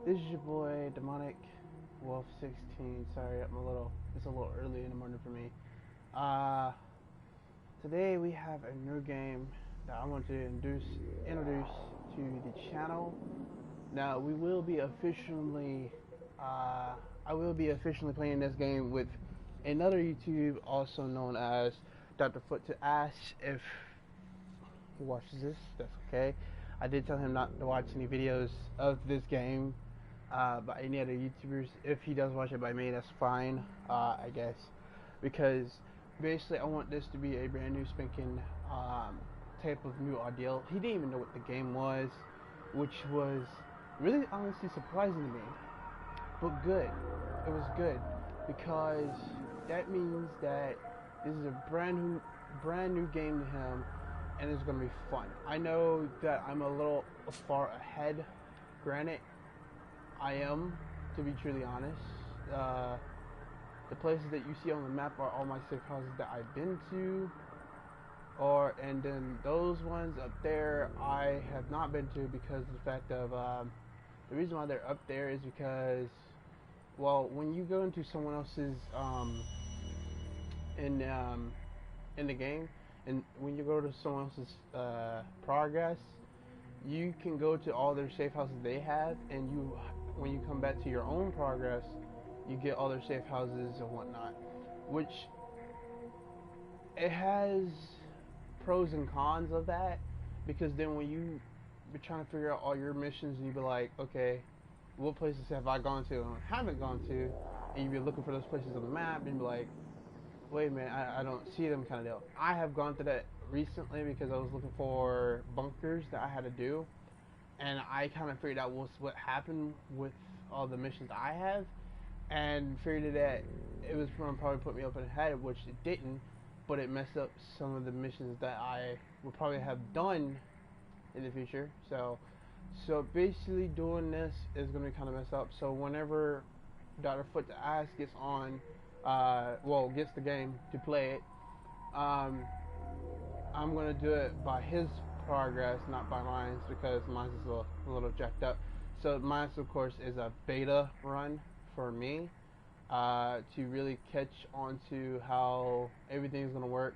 This is your boy DemonicWolf16. Sorry, it's a little early in the morning for me. Uh, Today we have a new game that I want to introduce to the channel. Now we will be officially, I will be officially playing this game with another YouTube, also known as Dr. Foot to Ash. If he watches this, that's okay. I did tell him not to watch any videos of this game by any other YouTubers. If he does watch it by me, that's fine, I guess, because basically I want this to be a brand new spanking type of new ordeal. He didn't even know what the game was, which was really honestly surprising to me, but good. It was good because that means that this is a brand new game to him, and it's gonna be fun. I know that I'm a little far ahead. Granted, I am, to be truly honest. The places that you see on the map are all my safe houses that I've been to, and then those ones up there I have not been to because of the fact of the reason why they're up there is because, well, when you go into someone else's in the game, and when you go to someone else's progress, you can go to all their safe houses they have, and when you come back to your own progress, you get all their safe houses and whatnot, which it has pros and cons of that, because then when you be trying to figure out all your missions, and you be like, okay, what places have I gone to and haven't gone to, and you be looking for those places on the map, and be like, wait a minute, I don't see them, kind of deal. I have gone through that recently because I was looking for bunkers that I had to do, and I kind of figured out what happened with all the missions I have, and figured that it was going to probably put me up ahead, which it didn't, but it messed up some of the missions that I would probably have done in the future. So basically doing this is going to kind of mess up. So whenever Dr. Foot to Ass gets on, gets the game to play it, I'm going to do it by his progress, not by mine, because mine is a little jacked up. So mine, of course, is a beta run for me, to really catch on to how everything's going to work,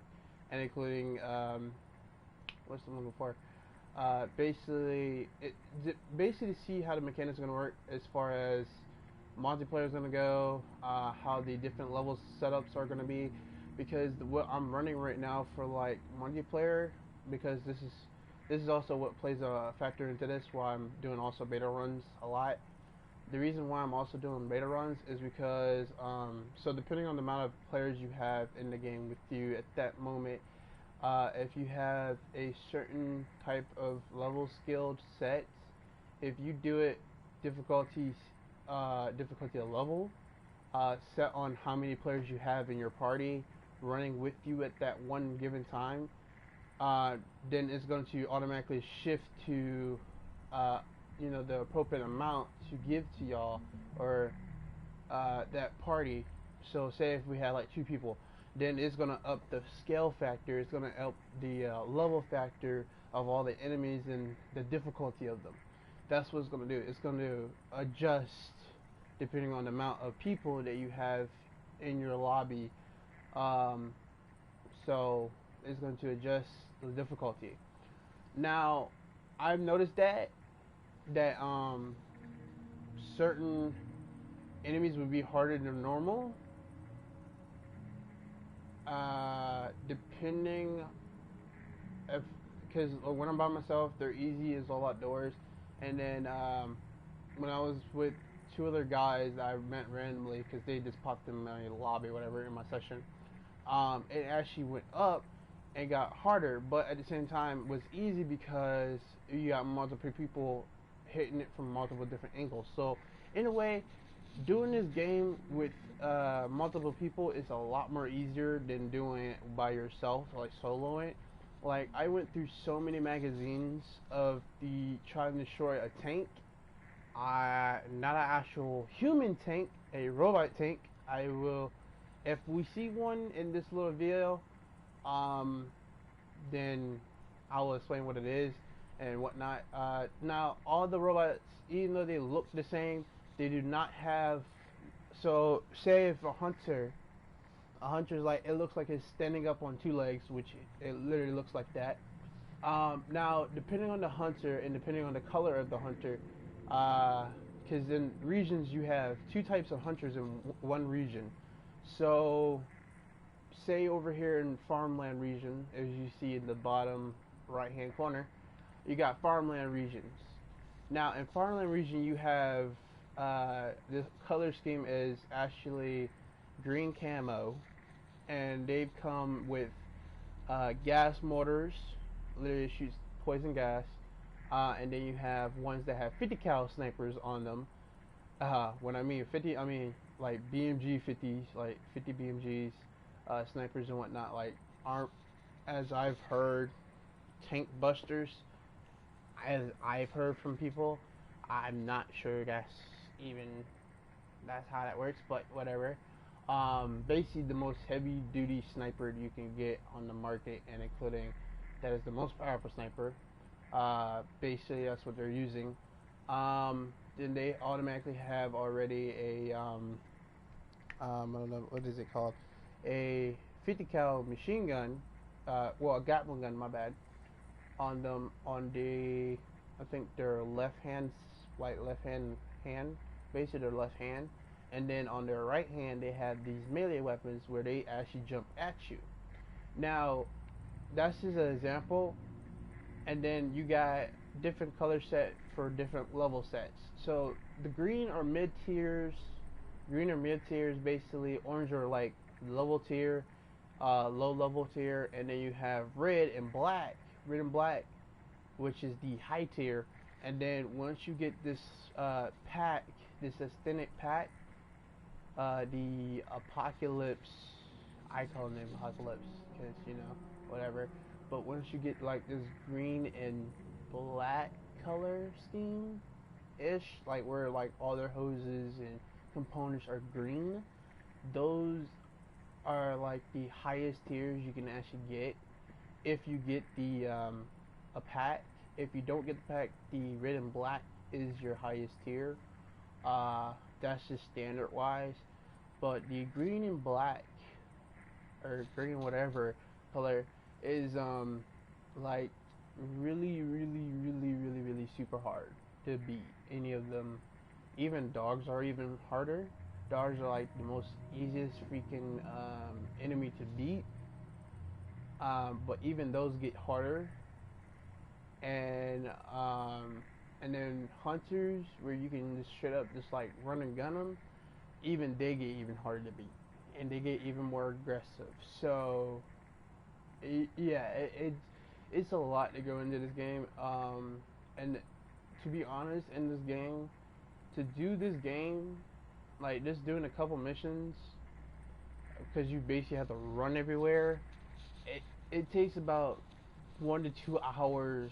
and including, what's the one before? Basically to see how the mechanics are going to work as far as multiplayer is going to go, how the different levels setups are going to be, because what I'm running right now for like multiplayer, because this is also what plays a factor into this, why I'm doing also beta runs a lot. The reason why I'm also doing beta runs is because, so depending on the amount of players you have in the game with you at that moment, if you have a certain type of level skilled set, if you do it difficulty level, set on how many players you have in your party running with you at that one given time, then it's going to automatically shift to the appropriate amount to give to y'all, or that party. So say if we had like 2 people, then it's going to up the scale factor, it's going to up the level factor of all the enemies and the difficulty of them. That's what it's going to do. It's going to adjust depending on the amount of people that you have in your lobby. So it's going to adjust the difficulty. Now, I've noticed that certain enemies would be harder than normal, depending if, because when I'm by myself, they're easy as all outdoors, and then when I was with 2 other guys that I met randomly because they just popped in my lobby or whatever in my session, it actually went up and got harder, but at the same time was easy because you got multiple people hitting it from multiple different angles. So in a way, doing this game with multiple people is a lot more easier than doing it by yourself, like soloing it. Like, I went through so many magazines of the trying to destroy a tank, not an actual human tank, a robot tank. I will, if we see one in this little video, then I will explain what it is. and whatnot. Now all the robots, even though they look the same, they do not have. So say if a hunter's like, it looks like it's standing up on two legs, which it literally looks like that. Now, depending on the hunter and depending on the color of the hunter, because in regions you have two types of hunters in one region. So, say over here in farmland region, as you see in the bottom right-hand corner, you got farmland regions. Now, in farmland region, you have the color scheme is actually green camo, and they've come with gas mortars, literally shoots poison gas, and then you have ones that have 50 cal snipers on them. When I mean 50, I mean like BMG 50s, like 50 BMGs, snipers and whatnot. Like aren't, as I've heard, tank busters. As I've heard from people, I'm not sure that's how that works, but whatever. Basically the most heavy duty sniper you can get on the market, and including that is the most powerful sniper. Basically that's what they're using. Then they automatically have already a I don't know, what is it called? A 50 cal machine gun, well, a Gatling gun, my bad, on them, on the, I think their left hand, basically their left hand, and then on their right hand they have these melee weapons where they actually jump at you. Now, that's just an example, and then you got different color set for different level sets. So the green are mid tiers, basically. Orange are like level tier, low level tier, and then you have red and black, which is the high tier. And then once you get this pack, this aesthetic pack, the Apocalypse, I call them Apocalypse because, you know, whatever. But once you get like this green and black color scheme ish, like where like all their hoses and components are green, those are like the highest tiers you can actually get if you get the a pack. If you don't get the pack, the red and black is your highest tier. That's just standard wise. But the green and black, or green whatever color, is like really super hard to beat. Any of them, even dogs are even harder. Dogs are like the most easiest freaking enemy to beat. But even those get harder. And then hunters, where you can just straight up just like run and gun them, even they get even harder to beat, and they get even more aggressive. So yeah, it's a lot to go into this game. And to be honest, in this game, to do this game, like just doing a couple missions, because you basically have to run everywhere, it takes about 1 to 2 hours,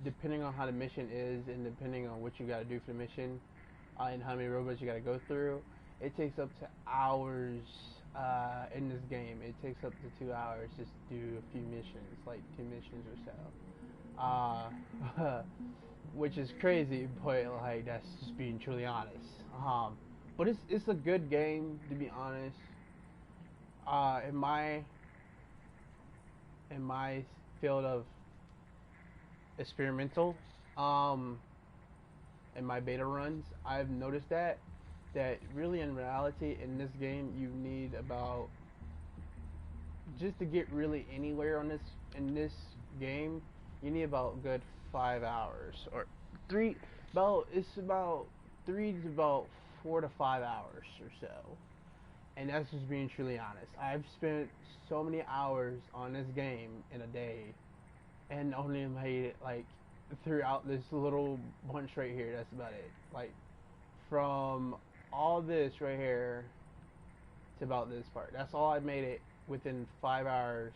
depending on how the mission is and depending on what you got to do for the mission, and how many robots you got to go through. It takes up to hours in this game. It takes up to 2 hours just to do a few missions, like 2 missions or so. Which is crazy, but like that's just being truly honest. But it's a good game, to be honest. In my field of experimental, in my beta runs, I've noticed that really in reality in this game you need about, just to get really anywhere on in this game, you need about a good 5 hours, or it's about 3 to about 4 to 5 hours or so. And that's just being truly honest. I've spent so many hours on this game in a day, and only made it like throughout this little bunch right here. That's about it. Like from all this right here to about this part. That's all I made it within 5 hours.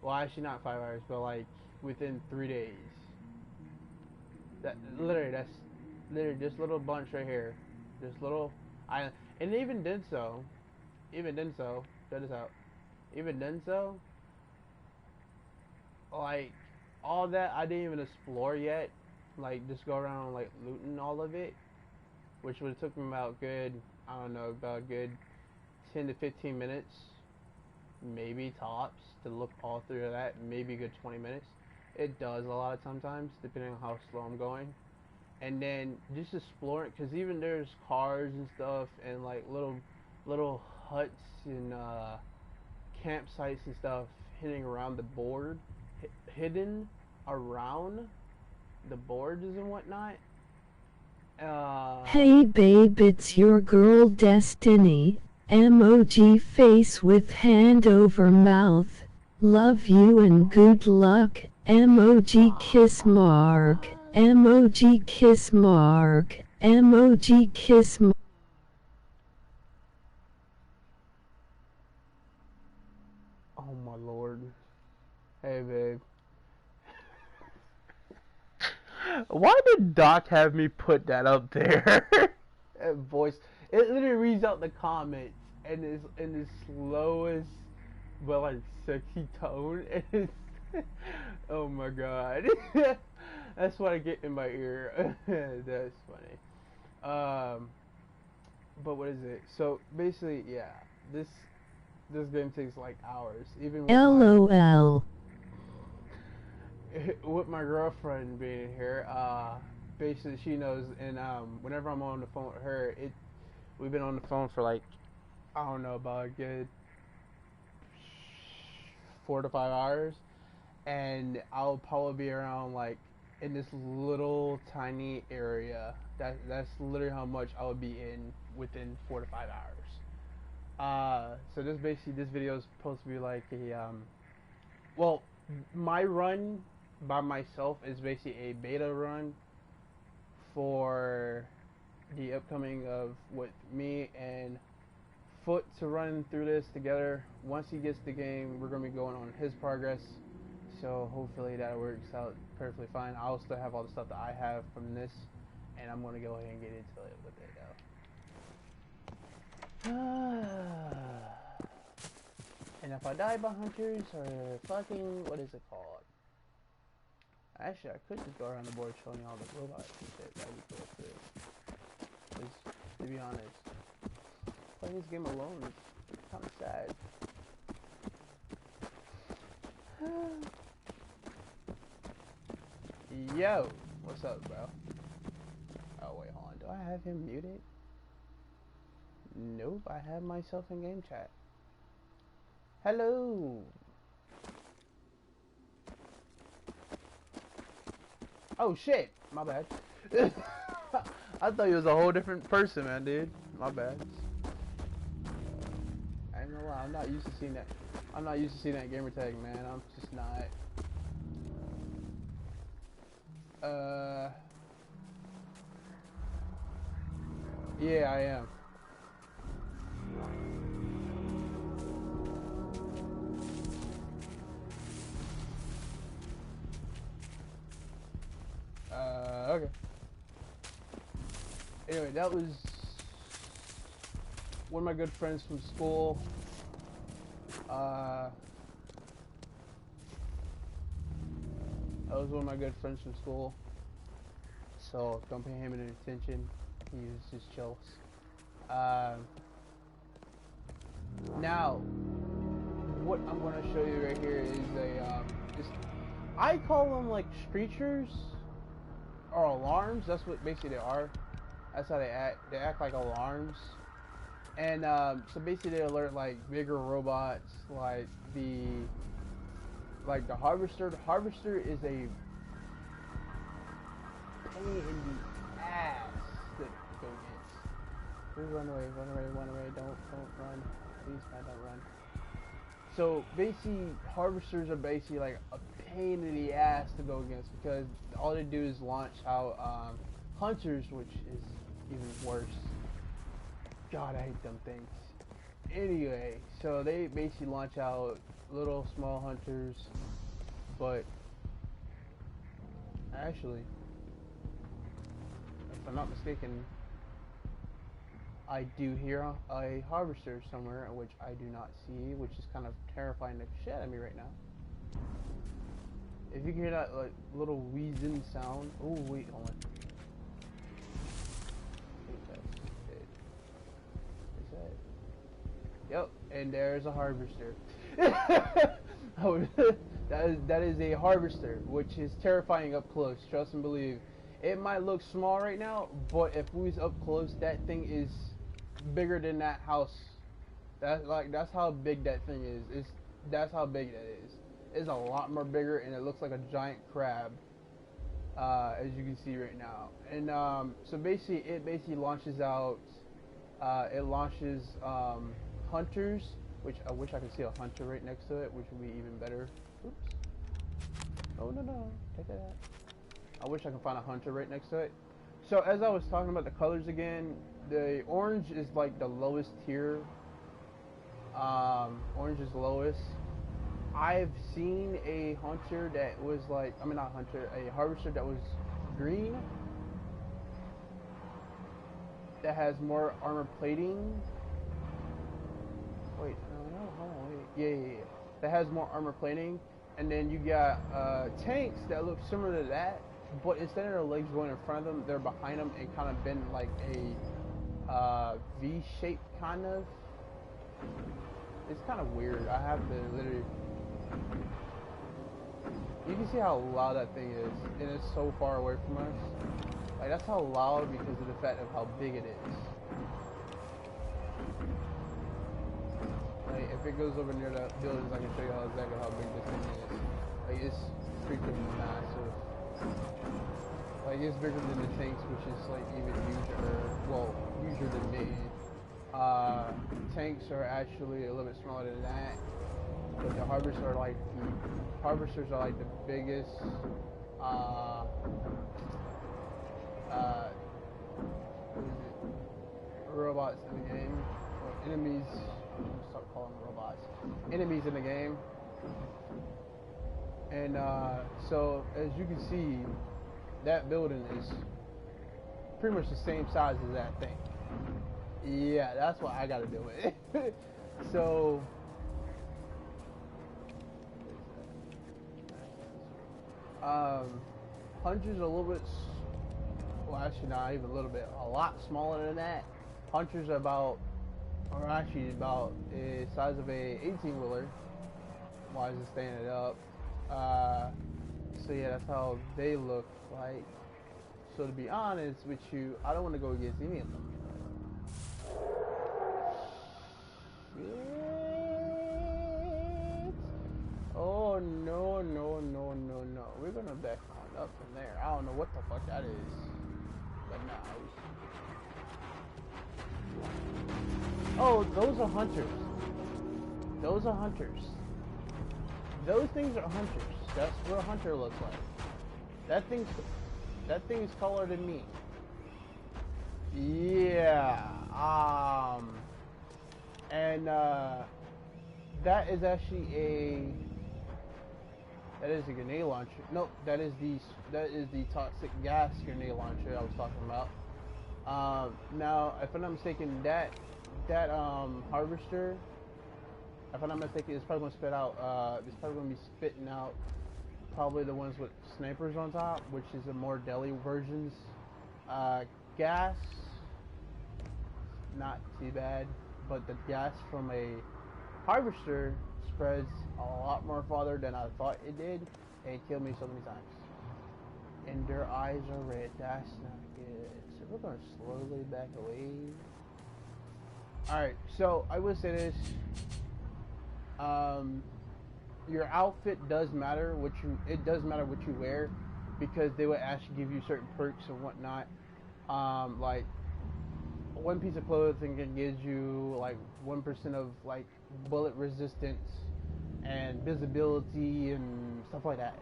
Well, actually not 5 hours, but like within 3 days. That's literally this little bunch right here. This little island. And even then so, check this out. Even then so, like all that I didn't even explore yet. Like, just go around like looting all of it, which would have took me about good, I don't know, about good 10 to 15 minutes, maybe tops, to look all through that. Maybe a good 20 minutes. It does a lot of sometimes, depending on how slow I'm going. And then just explore it, because even there's cars and stuff, and like little huts and campsites and stuff hidden around the board, hidden around the boards and whatnot. Hey babe, it's your girl Destiny. Emoji face with hand over mouth. Love you and good luck. Emoji kiss mark. Emoji kiss mark. Emoji kiss mark. Oh my lord. Hey babe. Why did Doc have me put that up there? That voice. It literally reads out the comments and is in the slowest but like sexy tone. And it's, oh my god. That's what I get in my ear. That's funny. But what is it? So basically, yeah, this game takes like hours. Even with LOL. with my girlfriend being here, basically she knows, and whenever I'm on the phone with her, we've been on the phone for like, I don't know, about a good 4 to 5 hours, and I'll probably be around like in this little tiny area. That's literally how much I would be in within 4 to 5 hours. So this video is supposed to be like a well, my run by myself is basically a beta run for the upcoming of with me and Foot to run through this together. Once he gets the game, we're gonna be going on his progress. So hopefully that works out perfectly fine. I'll still have all the stuff that I have from this, and I'm gonna go ahead and get into it with it though. And if I die by hunters or fucking, what is it called? Actually, I could just go around the board showing all the robots and shit. That'd be cool too. Because, to be honest, playing this game alone is kind of sad. Yo, what's up, bro? Oh wait, hold on. Do I have him muted? Nope, I have myself in game chat. Hello. Oh shit, my bad. I thought you was a whole different person, man, dude. My bad. I ain't gonna lie, I'm not used to seeing that. I'm not used to seeing that gamer tag, man. I'm just not. Yeah, I am. Okay. Anyway, that was one of my good friends from school. That was one of my good friends from school. So don't pay him any attention. He's just chills. Now, what I'm going to show you right here is I call them like screechers or alarms. That's what basically they are. That's how they act. They act like alarms. And so basically they alert like bigger robots, like the harvester. The harvester is a pain in the ass to go against. Please run away, run away, run away. Don't run. Please, man, don't run. So basically, harvesters are basically like a pain in the ass to go against, because all they do is launch out hunters, which is even worse. God, I hate them things. Anyway, so they basically launch out little small hunters, but actually, if I'm not mistaken, I do hear a harvester somewhere, which I do not see, which is kind of terrifying the shit out of me right now. If you can hear that like little wheezing sound. Oh wait, hold on. Is that? Yep, and there's a harvester. that is a harvester, which is terrifying up close. Trust and believe. It might look small right now, but if we was up close, that thing is bigger than that house. That's how big that thing is. That's how big that is. It's a lot more bigger, and it looks like a giant crab, as you can see right now. And so basically, it launches out. It launches hunters, which I wish I could see a hunter right next to it, which would be even better. Oops. Oh no, take that out. I wish I could find a hunter right next to it. So as I was talking about the colors again, the orange is like the lowest tier. Orange is lowest. I've seen a hunter that was like, I mean not hunter, a harvester that was green. That has more armor plating. Wait, no, hold on, wait. Yeah. That has more armor plating. And then you got tanks that look similar to that, but instead of their legs going in front of them, they're behind them and kind of bend like a V shape kind of. It's kind of weird. I have to literally. You can see how loud that thing is, and it's so far away from us. Like that's how loud because of the fact of how big it is. Like if it goes over near the buildings, I can show you how exactly how big this thing is. Like it's freaking massive. Like it's bigger than the tanks, which is like even huger than me. Tanks are actually a little bit smaller than that, but the harvesters are like the biggest. Robots in the game, or enemies. Stop calling them robots. Enemies in the game. And so as you can see, that building is pretty much the same size as that thing. Yeah, that's what I gotta deal with. So Hunters are a little bit, well actually not even a little bit, a lot smaller than that. Hunters are about, or actually about the size of a 18-wheeler. Why is it standing up? So yeah, that's how they look like. So to be honest with you, I don't want to go against any of them. Shit. Oh no. We're gonna back on up from there. I don't know what the fuck that is. But nah. Oh, those are hunters. Those are hunters. Those things are hunters. That's what a hunter looks like. That thing is taller than me. Yeah. And that is actually that is a grenade launcher. Nope, that is the toxic gas grenade launcher I was talking about. Now, if I'm not mistaken, that harvester, if I'm not mistaken, it's probably gonna spit out. It's probably gonna be spitting out probably the ones with snipers on top, which is the more deadly versions. Gas, not too bad, but the gas from a harvester spreads a lot more farther than I thought it did, and killed me so many times. And their eyes are red. That's not good. So we're gonna slowly back away. Alright, so I will say this. Your outfit does matter. It does matter what you wear, because they would actually give you certain perks and whatnot. Like one piece of clothing can give you like 1% of like bullet resistance and visibility and stuff like that.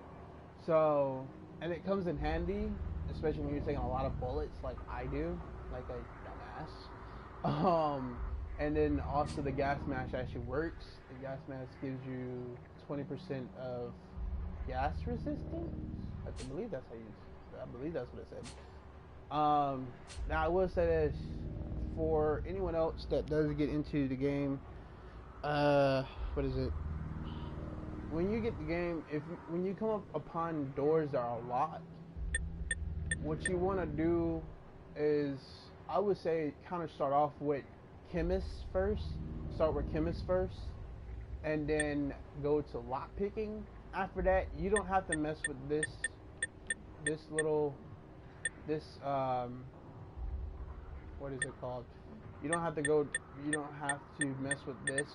So, and it comes in handy, especially when you're taking a lot of bullets like I do, like a dumbass. And then also the gas mask actually works. The gas mask gives you 20% of gas resistance. I believe that's what it said. Now I will say this, for anyone else that does get into the game, what is it? when you get the game, when you come up upon doors that are locked, what you want to do is, I would say, kind of start off with chemists first. Start with chemists first, and then go to lock picking. After that, you don't have to mess with this what is it called? You don't have to mess with this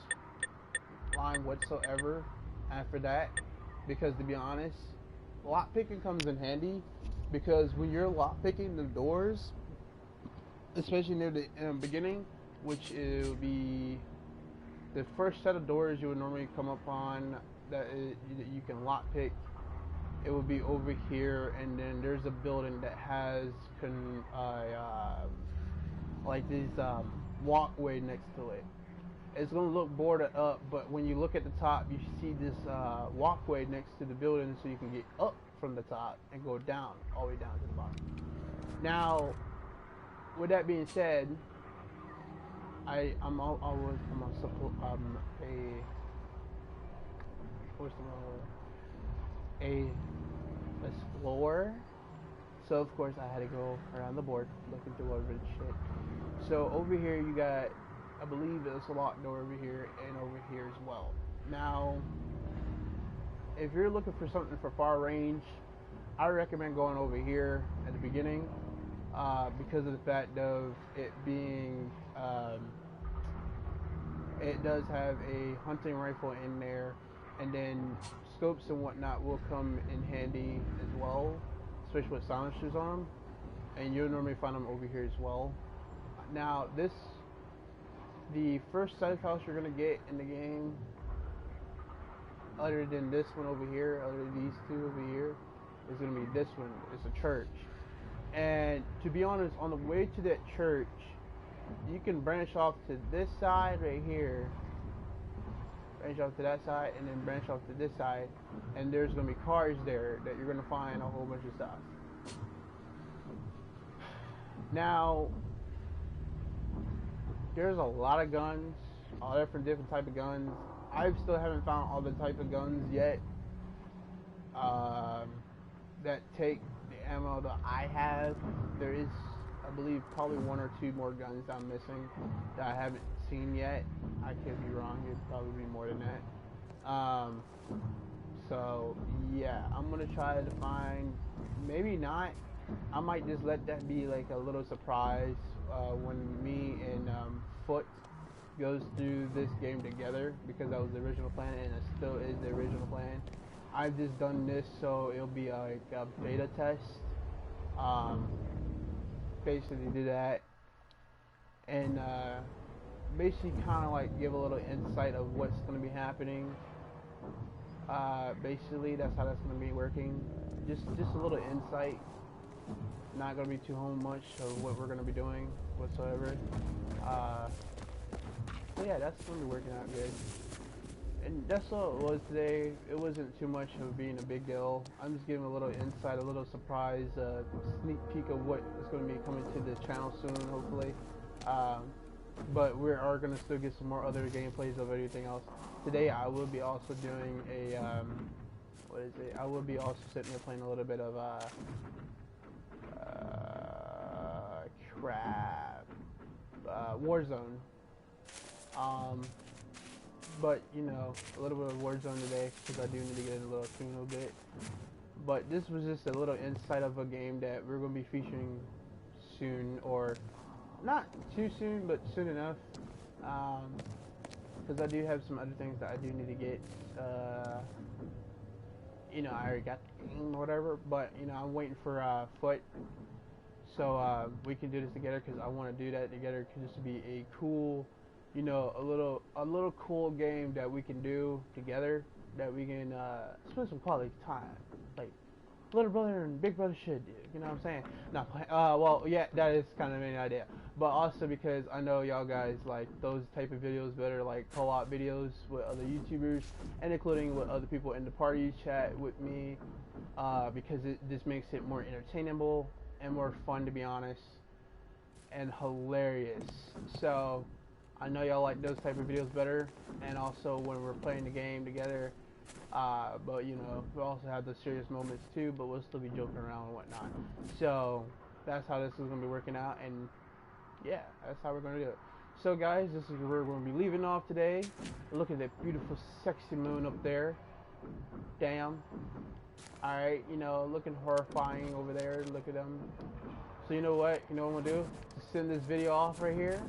line whatsoever after that, because to be honest, lock picking comes in handy, because when you're lock picking the doors, especially near the beginning, which it will be the first set of doors you would normally come upon that you can lock pick. It will be over here, and then there's a building that has like this walkway next to it. It's gonna look boarded up, but when you look at the top, you see this walkway next to the building, so you can get up from the top and go down, all the way down to the bottom. Now, with that being said, I'm a explorer. So of course I had to go around the board looking through over the shit. So over here you got, I believe there's a locked door over here and over here as well. Now, if you're looking for something for far range, I recommend going over here at the beginning, because of the fact of it being, it does have a hunting rifle in there, and then scopes and whatnot will come in handy as well, especially with silencers on them, and you'll normally find them over here as well. Now the first safe house you're going to get in the game, other than this one over here, other than these two over here, is going to be this one. It's a church. And to be honest, on the way to that church, you can branch off to this side right here, branch off to that side, and then branch off to this side, and there's going to be cars there that you're going to find a whole bunch of stuff. Now, there's a lot of guns, all different type of guns. I still haven't found all the type of guns yet that take the ammo that I have. There is, I believe, probably one or two more guns I'm missing that I haven't seen yet. I could be wrong, it'd probably be more than that. So yeah, I'm gonna try to find, maybe not, I might just let that be like a little surprise when me and Foot goes through this game together, because that was the original plan and it still is the original plan. I've just done this so it'll be like a beta test. Basically do that, and basically kind of like give a little insight of what's going to be happening. Basically that's how that's going to be working. Just a little insight. Not going to be too much of what we're going to be doing whatsoever. So yeah, that's going to be working out good. And that's all it was today. It wasn't too much of being a big deal. I'm just giving a little insight, a little surprise, sneak peek of what is going to be coming to the channel soon, hopefully. But we are going to still get some more other gameplays of everything else. Today I will be also doing a, what is it? I will be also sitting there playing a little bit of, Warzone. But, you know, a little bit of Warzone today, because I do need to get in a little tune a bit. But this was just a little insight of a game that we're going to be featuring soon, or not too soon, but soon enough. Because I do have some other things that I do need to get. You know, I already got the game or whatever, but, you know, I'm waiting for Foot. So we can do this together, because I want to do that together, because this would be a cool, you know, a little cool game that we can do together, that we can spend some quality time, like little brother and big brother should do. You know what I'm saying? Not well, yeah, that is kind of an idea, but also because I know y'all guys like those type of videos better, like co-op videos with other YouTubers, and including with other people in the party chat with me, because this makes it more entertainable and more fun, to be honest, and hilarious. So I know y'all like those type of videos better, and also when we're playing the game together, But you know, we also have the serious moments too, but we'll still be joking around and whatnot. So that's how this is gonna be working out, and yeah, that's how we're gonna do it. So guys, this is where we're gonna be leaving off today. Look at that beautiful, sexy moon up there. Damn. Alright, you know, looking horrifying over there. Look at them. So you know what? You know what I'm gonna do? To send this video off right here.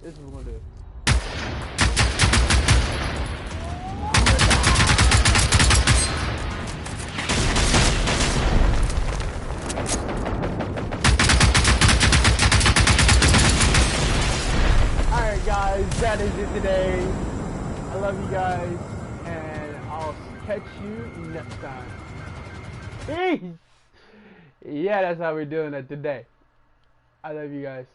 This is what we're gonna do. Alright guys, that is it today. I love you guys, and I'll catch you next time. Peace! Yeah, that's how we're doing it today. I love you guys.